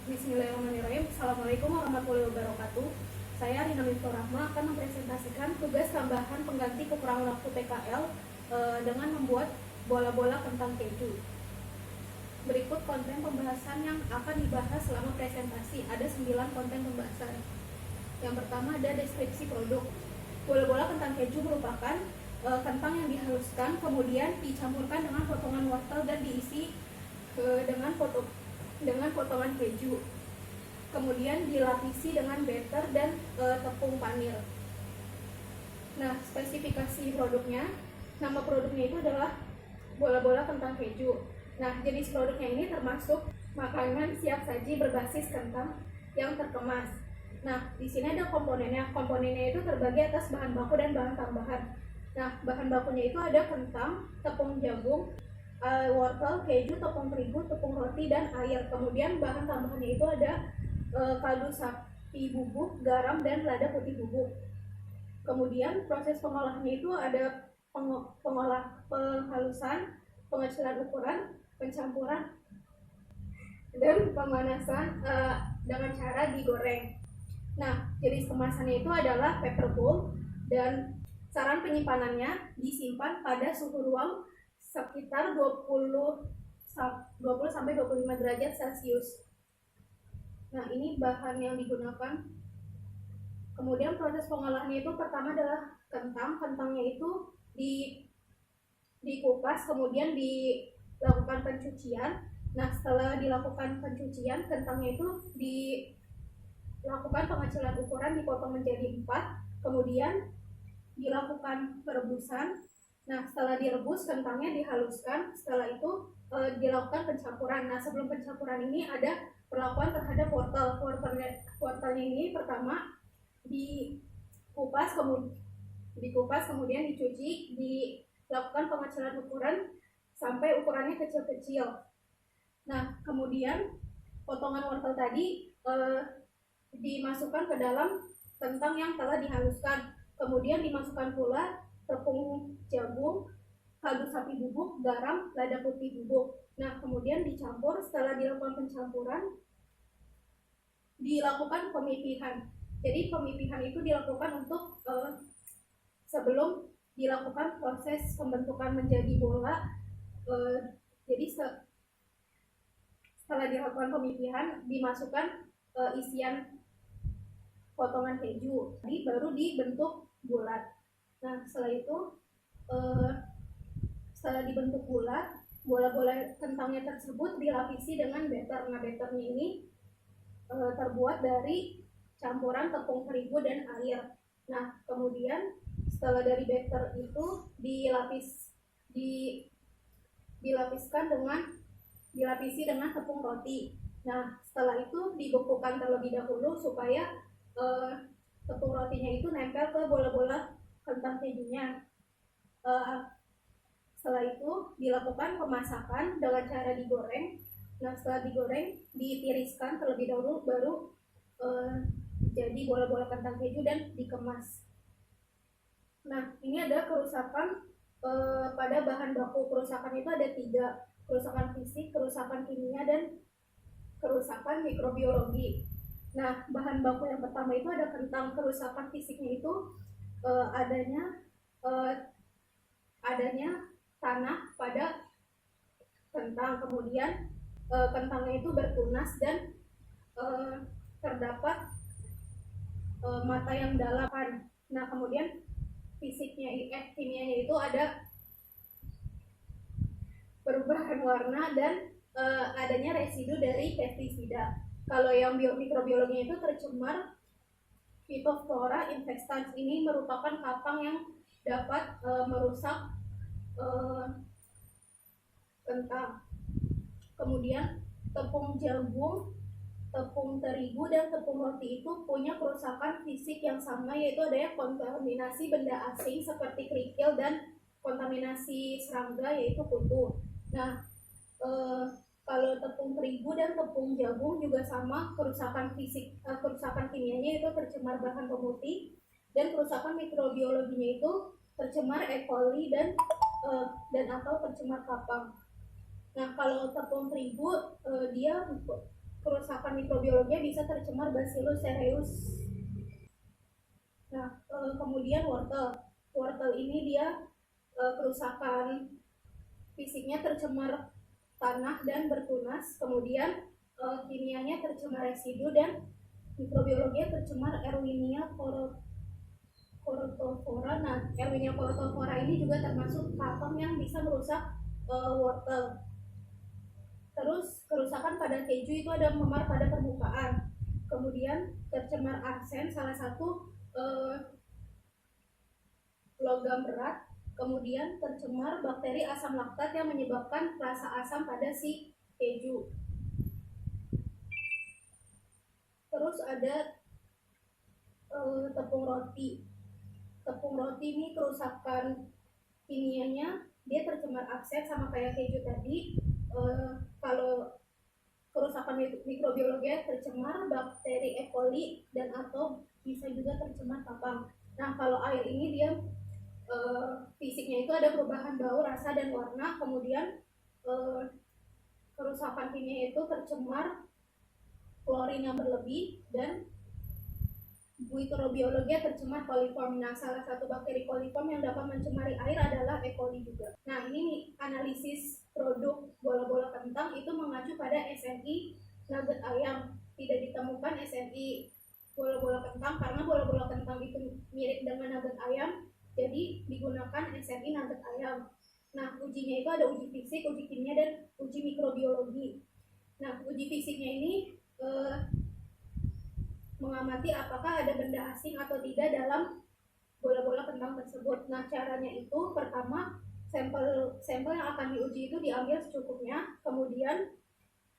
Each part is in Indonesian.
Bismillahirrahmanirrahim. Assalamualaikum warahmatullahi wabarakatuh. Saya Rina Miftah Rahma akan mempresentasikan tugas tambahan pengganti kekurangan waktu PKL dengan membuat bola-bola kentang keju. Berikut konten pembahasan yang akan dibahas selama presentasi. Ada 9 konten pembahasan. Yang pertama ada deskripsi produk. Bola-bola kentang keju merupakan kentang yang dihaluskan, kemudian dicampurkan dengan potongan wortel dan diisi dengan potongan keju. Kemudian dilapisi dengan batter dan tepung panir. Nah, spesifikasi produknya, nama produknya itu adalah bola-bola kentang keju. Nah, jenis produknya ini termasuk makanan siap saji berbasis kentang yang terkemas. Nah, di sini ada komponennya. Komponennya itu terbagi atas bahan baku dan bahan tambahan. Nah, bahan bakunya itu ada kentang, tepung jagung, wortel, keju, tepung terigu, tepung roti, dan air. Kemudian bahan tambahannya itu ada kaldu sapi bubuk, garam, dan lada putih bubuk. Kemudian proses pengolahannya itu ada penghalusan, pengecilan ukuran, pencampuran, dan pemanasan dengan cara digoreng. Nah, jenis kemasannya itu adalah paper bowl, dan saran penyimpanannya disimpan pada suhu ruang sekitar 20-25 derajat Celcius. Nah, ini bahan yang digunakan. Kemudian proses pengolahannya itu pertama adalah kentangnya itu dikupas, kemudian dilakukan pencucian. Nah, setelah dilakukan pencucian, kentangnya itu dilakukan pengecilan ukuran, dipotong menjadi 4, kemudian dilakukan perebusan. Nah, setelah direbus, kentangnya dihaluskan. Setelah itu dilakukan pencampuran. Nah, sebelum pencampuran ini ada perlakuan terhadap wortel. Wortelnya ini pertama dikupas, kemudian dicuci, dilakukan pengecilan ukuran sampai ukurannya kecil-kecil. Nah, kemudian potongan wortel tadi dimasukkan ke dalam kentang yang telah dihaluskan. Kemudian dimasukkan pula tepung jagung, kaldu sapi bubuk, garam, lada putih bubuk. Nah, kemudian dicampur. Setelah dilakukan pencampuran, dilakukan pemipihan. Jadi pemipihan itu dilakukan untuk sebelum dilakukan proses pembentukan menjadi bola. Jadi setelah dilakukan pemipihan, dimasukkan isian potongan keju, jadi baru dibentuk bulat. Nah, setelah itu setelah dibentuk bulat, bola-bola kentangnya tersebut dilapisi dengan batter. Nah, batternya ini terbuat dari campuran tepung terigu dan air. Nah, kemudian setelah dari batter itu dilapisi dengan tepung roti. Nah, setelah itu dibekukan terlebih dahulu supaya tepung rotinya itu nempel ke bola-bola kentang kejunya. Setelah itu dilakukan pemasakan dengan cara digoreng. Nah, setelah digoreng, ditiriskan terlebih dahulu, baru jadi bola-bola kentang keju dan dikemas. Nah, ini ada kerusakan pada bahan baku. Kerusakan itu ada 3: kerusakan fisik, kerusakan kimia, dan kerusakan mikrobiologi. Nah, bahan baku yang pertama itu ada kentang. Kerusakan fisiknya itu adanya tanah pada kentang. Kemudian kentangnya itu bertunas dan terdapat mata yang dalapan. Nah, kemudian kimianya itu ada perubahan warna dan adanya residu dari pestisida. Kalau yang mikrobiologinya itu tercemar Phytophthora infestans. Ini merupakan kapang yang dapat merusak kentang. Kemudian tepung jagung, tepung terigu, dan tepung roti itu punya kerusakan fisik yang sama, yaitu adanya kontaminasi benda asing seperti kerikil dan kontaminasi serangga, yaitu kutu. Nah, kalau tepung terigu dan tepung jagung juga sama, kerusakan kimianya itu tercemar bahan pemutih, dan kerusakan mikrobiologinya itu tercemar E. coli dan atau tercemar kapang. Nah, kalau tepung terigu dia kerusakan mikrobiologinya bisa tercemar Bacillus cereus. Nah, kemudian wortel ini dia kerusakan fisiknya tercemar tanah dan bertunas, kemudian kimianya tercemar residu, dan mikrobiologinya tercemar Erwinia corotophorae. Nah, Erwinia corotophorae ini juga termasuk kapang yang bisa merusak wortel. Terus kerusakan pada keju itu ada memar pada permukaan, kemudian tercemar arsen, salah satu logam berat, kemudian tercemar bakteri asam laktat yang menyebabkan rasa asam pada si keju. Terus ada tepung roti. Tepung roti ini kerusakan kimianya dia tercemar arsen sama kayak keju tadi. Kalau kerusakan mikrobiologi tercemar bakteri E. coli dan atau bisa juga tercemar kapang. Nah, kalau air ini dia fisiknya itu ada perubahan bau, rasa, dan warna, kemudian kerusakan kimia itu tercemar klorin yang berlebih, dan mikrobiologi tercemar coliform. Nah, salah satu bakteri coliform yang dapat mencemari air adalah E. coli juga. Nah, ini analisis produk bola-bola kentang itu mengacu pada SNI nugget ayam. Tidak ditemukan SNI bola-bola kentang karena bola-bola kentang itu mirip dengan nugget ayam, jadi digunakan SNI nugget ayam. Nah, ujinya itu ada uji fisik, uji kimia, dan uji mikrobiologi. Nah, uji fisiknya ini mengamati apakah ada benda asing atau tidak dalam bola-bola kentang tersebut. Nah, caranya itu pertama sampel yang akan diuji itu diambil secukupnya, kemudian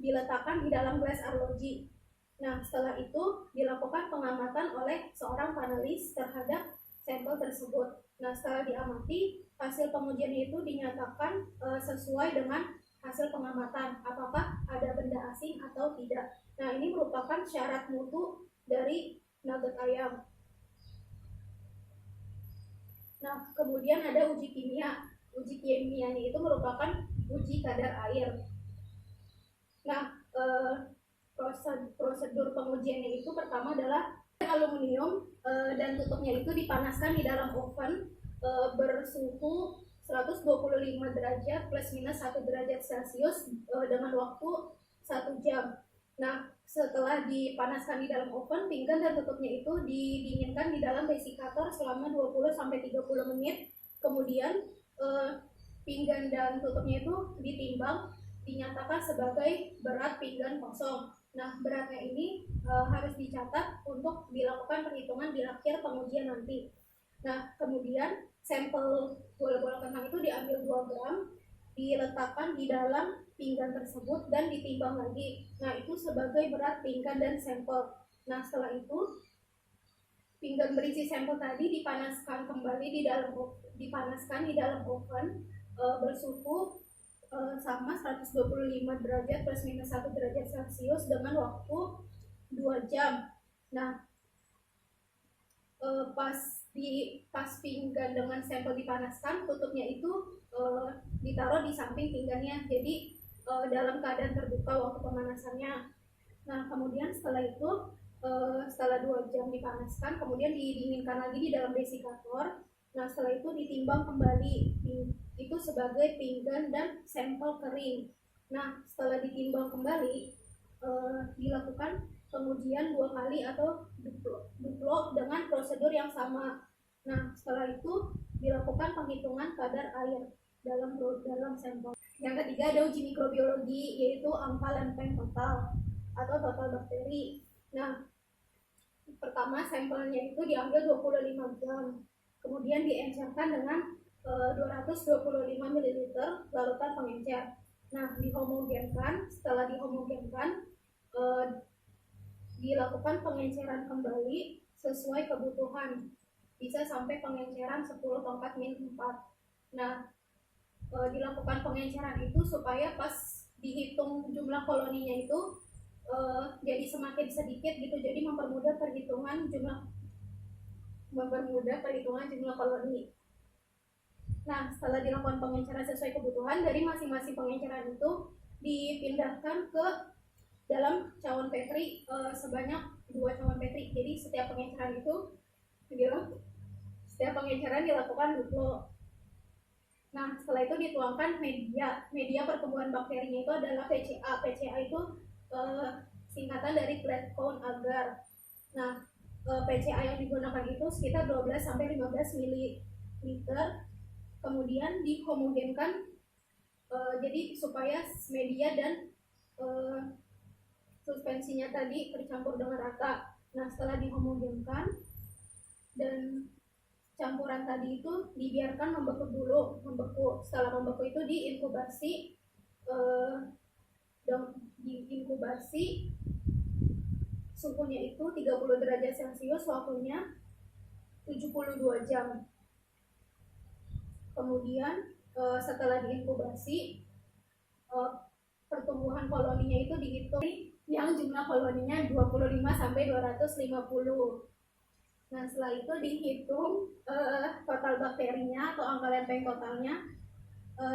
diletakkan di dalam gelas arloji. Nah, setelah itu dilakukan pengamatan oleh seorang panelis terhadap sampel tersebut. Nah, setelah diamati, hasil pengujian itu dinyatakan sesuai dengan hasil pengamatan, apakah ada benda asing atau tidak. Nah, ini merupakan syarat mutu dari nugget ayam. Nah, kemudian ada uji kimia. Uji kimianya itu merupakan uji kadar air. Nah, prosedur pengujiannya itu pertama adalah aluminium dan tutupnya itu dipanaskan di dalam oven bersuhu 125 derajat plus minus 1 derajat Celcius dengan waktu 1 jam. Nah, setelah dipanaskan di dalam oven, pinggan dan tutupnya itu didinginkan di dalam desikator selama 20-30 menit. Kemudian pinggan dan tutupnya itu ditimbang, dinyatakan sebagai berat pinggan kosong. Nah, beratnya ini harus dicatat untuk dilakukan perhitungan di akhir pengujian nanti. Nah, kemudian sampel bola-bola kentang itu diambil 2 gram, diletakkan di dalam pinggan tersebut dan ditimbang lagi. Nah, itu sebagai berat pinggan dan sampel. Nah, setelah itu pinggan berisi sampel tadi dipanaskan kembali di dalam oven bersuhu sama 125 derajat plus minus 1 derajat Celcius dengan waktu 2 jam. Nah, pas pinggan dengan sampel dipanaskan, tutupnya itu ditaruh di samping pinggannya, jadi dalam keadaan terbuka waktu pemanasannya. Nah, kemudian setelah itu setelah 2 jam dipanaskan, kemudian didinginkan lagi di dalam desikator. Nah, setelah itu ditimbang kembali, itu sebagai pinggan dan sampel kering. Nah, setelah ditimbang kembali, dilakukan pengujian 2 kali atau duplo dengan prosedur yang sama. Nah, setelah itu dilakukan penghitungan kadar air dalam sampel. Yang ketiga ada uji mikrobiologi, yaitu angka lempeng total atau total bakteri. Nah, pertama sampelnya itu diambil 25 gram, kemudian diencerkan dengan 225 ml larutan pengencer. Nah, dihomogenkan. Setelah dihomogenkan, dilakukan pengenceran kembali sesuai kebutuhan. Bisa sampai pengenceran 10 tongkat min 4. Nah, dilakukan pengenceran itu supaya pas dihitung jumlah koloninya itu jadi semakin sedikit gitu, jadi mempermudah perhitungan jumlah koloni. Nah, setelah dilakukan pengenceran sesuai kebutuhan, dari masing-masing pengenceran itu dipindahkan ke dalam cawan petri sebanyak 2 cawan petri. Jadi setiap pengenceran dilakukan duplo. Nah, setelah itu dituangkan media pertumbuhan bakterinya itu adalah PCA. PCA itu singkatan dari plant count agar. Nah, PCA yang digunakan itu sekitar 12 sampai 15 ml. Kemudian dihomogenkan jadi supaya media dan suspensinya tadi tercampur dengan rata. Nah, setelah dihomogenkan dan campuran tadi itu dibiarkan membeku dulu. Setelah membeku itu diinkubasi suhunya itu 30 derajat Celcius, waktunya 72 jam. Kemudian setelah diinkubasi pertumbuhan koloninya itu dihitung yang jumlah koloninya 25 sampai 250. Nah, setelah itu dihitung total bakterinya atau angka lempeng totalnya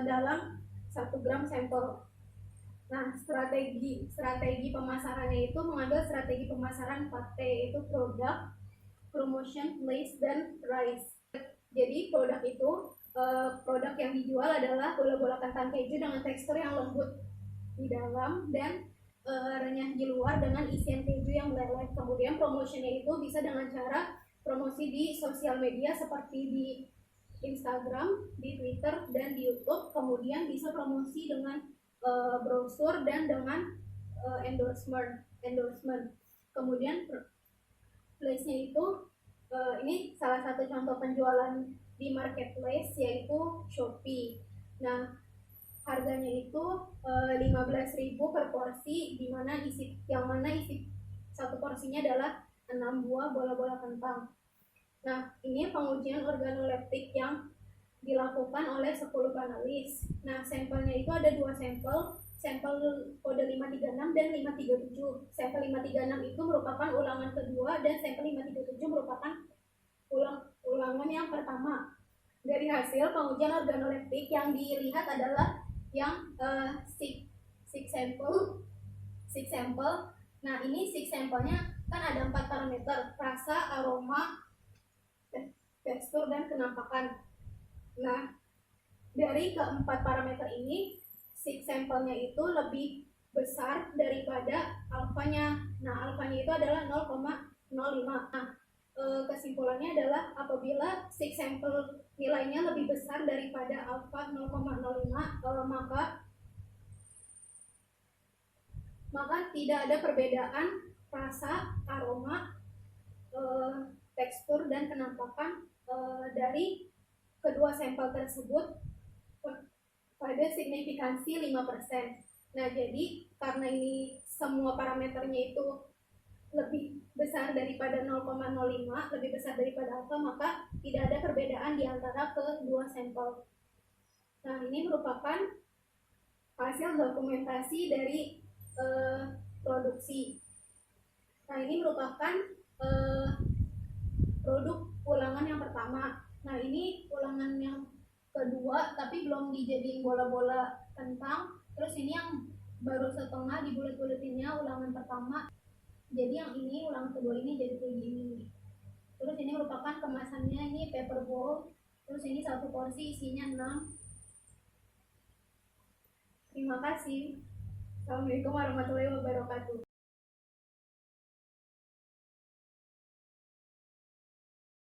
dalam 1 gram sampel. Nah, strategi pemasarannya itu mengambil strategi pemasaran 4T, yaitu produk, promotion, place, dan price. Jadi produk itu produk yang dijual adalah bola-bola kentang keju dengan tekstur yang lembut di dalam dan renyah di luar dengan isian keju yang meleleh. Kemudian promotionnya itu bisa dengan cara promosi di sosial media seperti di Instagram, di Twitter, dan di YouTube. Kemudian bisa promosi dengan brosur dan dengan endorsement. Kemudian place-nya itu ini salah satu contoh penjualan di marketplace, yaitu Shopee. Nah, harganya itu 15.000 per porsi, yang mana isi satu porsinya adalah 6 buah bola-bola kentang. Nah, ini pengujian organoleptik yang dilakukan oleh 10 panelis. Nah, sampelnya itu ada 2 sampel kode 536 dan 537. Sampel 536 itu merupakan ulangan kedua dan sampel 537 merupakan ulangan yang pertama. Dari hasil pengujian organoleptik yang dilihat adalah yang six sample. Nah, ini six sampelnya kan ada 4 parameter: rasa, aroma, tekstur, dan kenampakan. Nah, dari keempat parameter ini, six sampelnya itu lebih besar daripada alfanya. Nah, alfanya itu adalah 0,05. Nah, kesimpulannya adalah apabila six sample nilainya lebih besar daripada alfa 0,05, maka tidak ada perbedaan rasa, aroma, tekstur, dan kenampakan dari kedua sampel tersebut pada signifikansi 5%. Nah, jadi karena ini semua parameternya itu lebih besar daripada 0,05, lebih besar daripada alfa, maka tidak ada perbedaan di antara kedua sampel. Nah, ini merupakan hasil dokumentasi dari produksi. Nah, ini merupakan produk ulangan yang pertama. Nah, ini ulangan yang kedua tapi belum dijadiin bola-bola kentang. Terus ini yang baru setengah dibulet-buletinnya ulangan pertama. Jadi yang ini ulangan kedua ini jadi kayak gini. Terus ini merupakan kemasannya, ini paper bowl. Terus ini satu porsi isinya 6. Terima kasih. Assalamualaikum warahmatullahi wabarakatuh.